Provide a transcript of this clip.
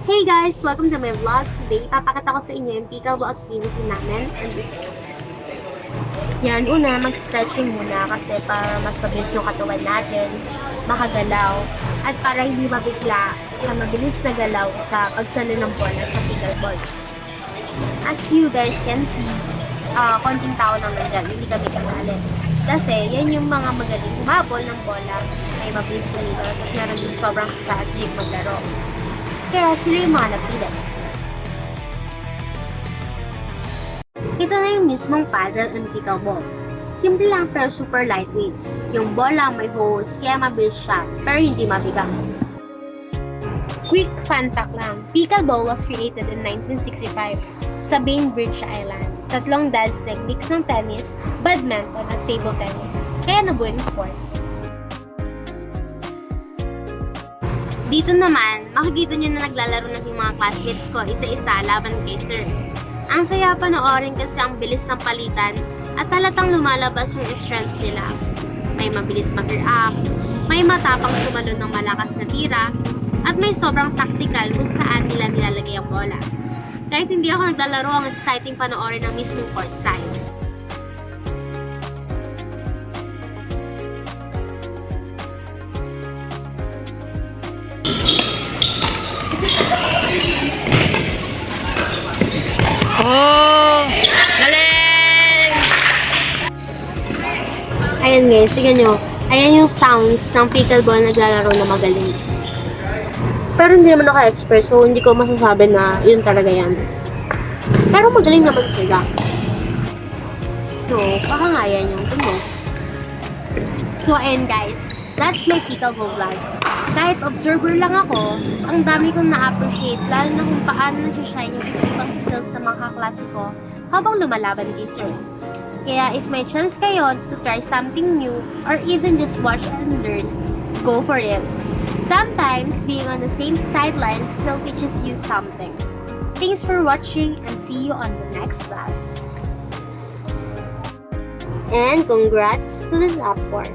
Hey guys! Welcome to my vlog. Today, ipapakita ko sa inyo yung pickleball activity namin. Yan, una, mag-stretching muna kasi para mas mabilis yung katawan natin, makagalaw, at para hindi mabigla sa mabilis na galaw sa pagsalo ng bola sa pickleball. As you guys can see, konting tao lang nandyan, hindi kami kasali. Kasi yan yung mga magaling humabol ng bola, may mabilis kumilos at meron din sobrang strategic maglaro. Kaya sila yung mga napili. Ito na yung mismong paddle and pickleball. Simple lang pero super lightweight. Yung bola may holes kaya mabilis siya pero hindi mabigat. Quick fun fact lang, pickleball was created in 1965 sa Bainbridge Island. Tatlong dad's leg mix ng tennis, badminton at table tennis. Kaya nabuo yung sport. Dito naman, makikita nyo na naglalaro na yung mga classmates ko isa-isa laban kay Sir. Ang saya panoorin kasi ang bilis ng palitan at talatang lumalabas yung strengths nila. May mabilis mag-react, may matapang sumalon ng malakas na tira, at may sobrang tactical kung saan nila nilalagay ang bola. Kahit hindi ako naglalaro, ang exciting panoorin ng mismong courtside. Oh! Galing! Ayan guys, tignan nyo. Ayan yung sounds ng pickleball na naglalaro na magaling. Pero hindi naman ako expert, so hindi ko masasabi na yun talaga yan. Pero magaling naman sila. So, baka nga yan yung tunog. So, ayan guys. That's my pickleball vlog. Kahit observer lang ako, ang dami kong na-appreciate lalo na kung paano nag-shine yung iba-ibang skills sa mga kaklase ko habang lumalaban kay Sir. Kaya if may chance kayo to try something new or even just watch and learn, go for it. Sometimes being on the same sideline still teaches you something. Thanks for watching and see you on the next vlog. And congrats to the lap part.